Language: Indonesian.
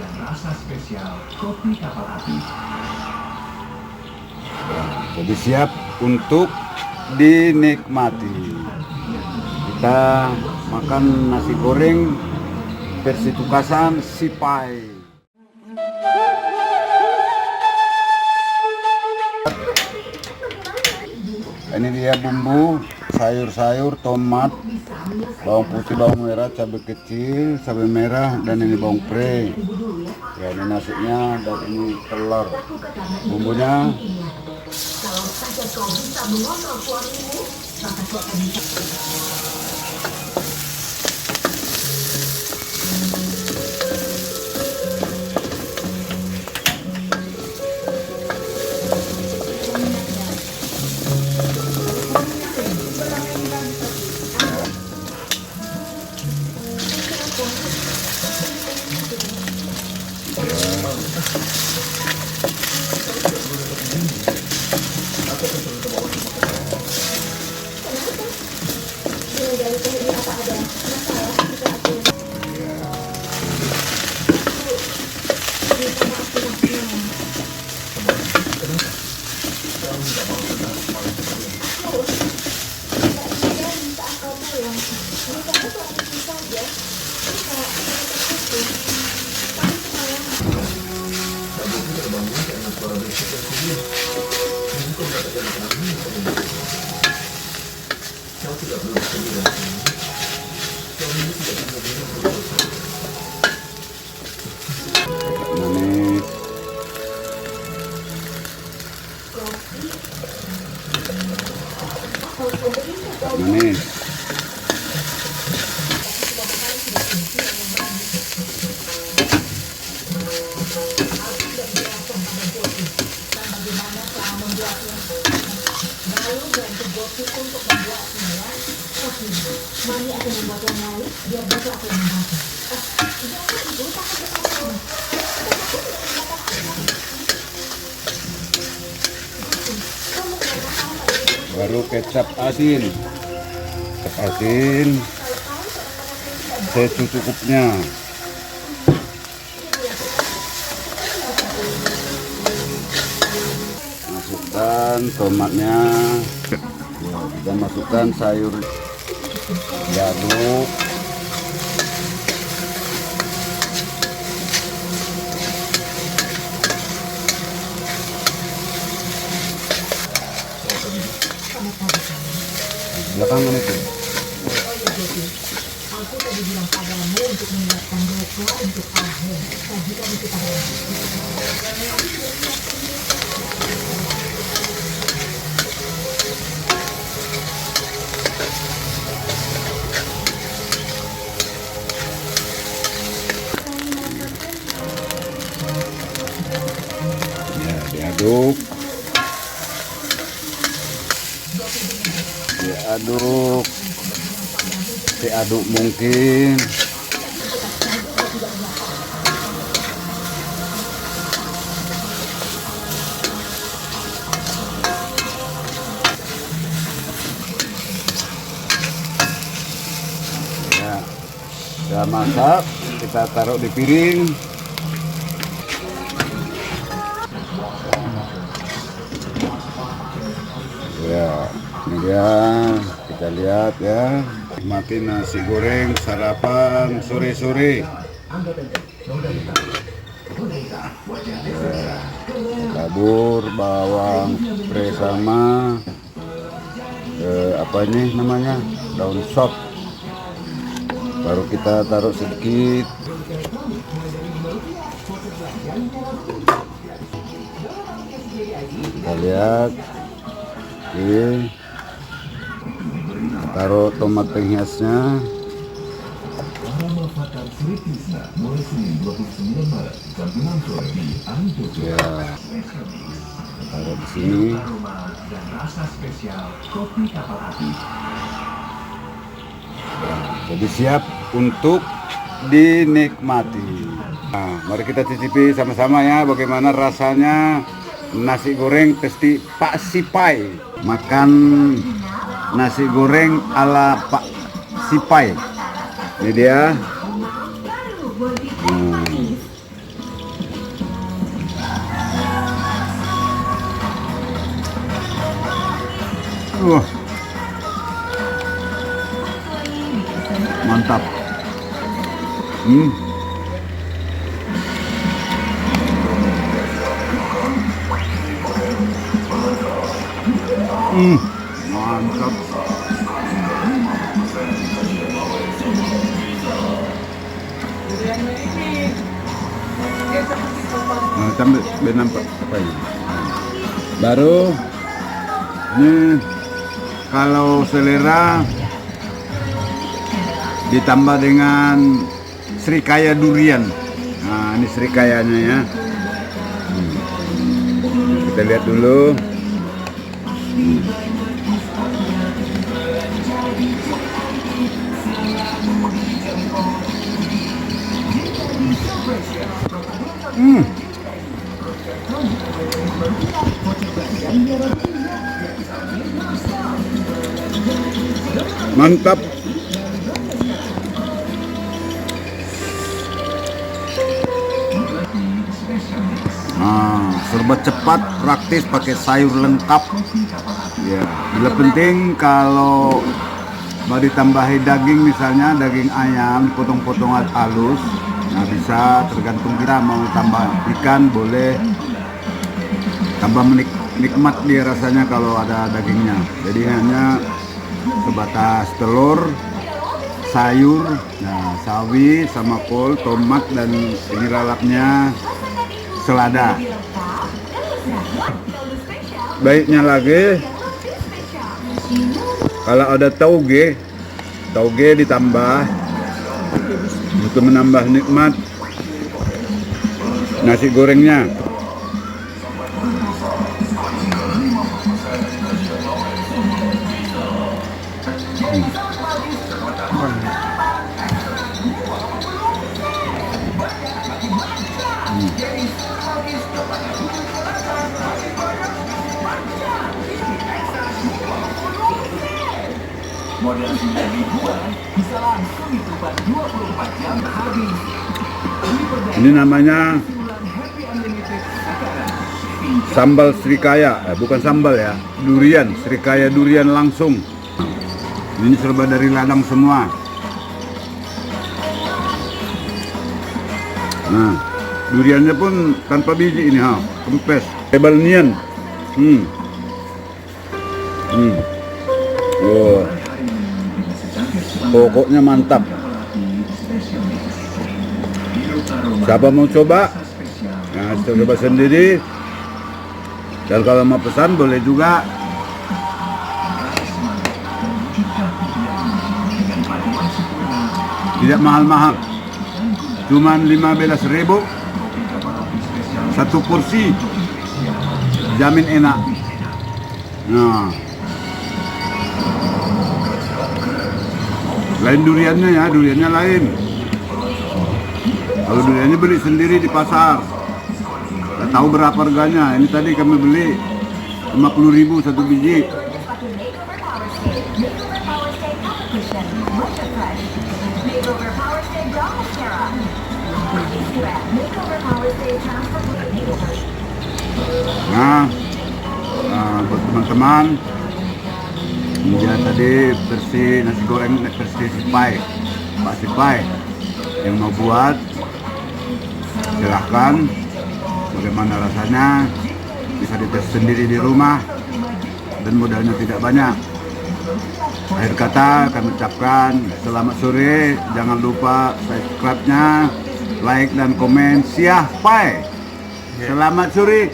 dan rasa spesial kopi kapal api. Jadi siap untuk dinikmati. Kita makan nasi goreng versi Tukasan Sipai. Ini dia bumbu sayur-sayur, tomat, bawang putih, bawang merah, cabai kecil, cabai merah, dan ini bawang pre. Ya, ini nasinya dan ini telur. Bumbunya kalau saja kau bisa mengontrol suamimu, maka kau akan bisa. manis. Manis. Mami akan membuat yang lain, biar Bapak akan membantu. Jangan ibu, takut bersama. Baru kecap asin. Kecap asin secukupnya. Masukkan tomatnya. Kita masukkan sayur, diaduk. Belakangan itu. Aku tadi bilang padamu untuk menyiapkan bekal untuk akhir. Sajikan itu padamu. Ya, diaduk. Diaduk. Diaduk mungkin. Ya, sudah masak, kita taruh di piring. Ya, ini dia, kita lihat ya, nikmati nasi goreng sarapan sore-sore. Tabur bawang pre sama apa ini namanya, daun sop. Baru kita taruh sedikit. Kita lihat. Oke, taruh tomat penghiasnya. Aroma Fakar Sri Tisna mulai Senin 29 Maret jam 6 sore di Antutu. Ya, taruh di sini. Aroma dan rasa spesial kopi kapal api. Jadi siap untuk dinikmati. Nah, mari kita cicipi sama-sama ya bagaimana rasanya nasi goreng versi Pak Sipai. Makan nasi goreng ala Pak Sipai. Ini dia. Wah, mantap. Mantap. Nah, tambah nampak apa ini? Baru ini kalau selera ditambah dengan srikaya durian. Nah, ini srikayanya ya. Kita lihat dulu. Mantap. Serba cepat, praktis, pakai sayur lengkap. Ya, bila penting kalau mau ditambahi daging, misalnya daging ayam potong-potong halus. Nah, bisa tergantung kita mau tambah ikan boleh, tambah nikmat dia rasanya kalau ada dagingnya. Jadi hanya sebatas telur, sayur, nah sawi sama kol, tomat, dan ini lalapnya selada. Baiknya lagi kalau ada tauge ditambah untuk menambah nikmat nasi gorengnya. Model 9 bisa langsung ditukar 24 jam habis. Ini namanya sambal srikaya, bukan sambal ya, durian, srikaya durian langsung. Ini serba dari ladang semua. Nah, duriannya pun tanpa biji ini, kempes, tebal nian. Oh, pokoknya mantap. Siapa mau coba? Nah, coba sendiri. Dan kalau mau pesan boleh juga. Tidak mahal-mahal, cuman 15.000 satu porsi, jamin enak. Nah, lain duriannya ya, duriannya lain. Kalau duriannya beli sendiri di pasar, nggak tahu berapa harganya. Ini tadi kami beli 50.000 satu biji. Nah, buat teman-teman, dia tadi versi nasi goreng versi Sipai, Pak Sipai yang mau buat, silahkan. Bagaimana rasanya, bisa dites sendiri di rumah dan modalnya tidak banyak. Akhir kata kami ucapkan selamat sore, jangan lupa subscribe-nya, like dan komen. Sipai, selamat sore.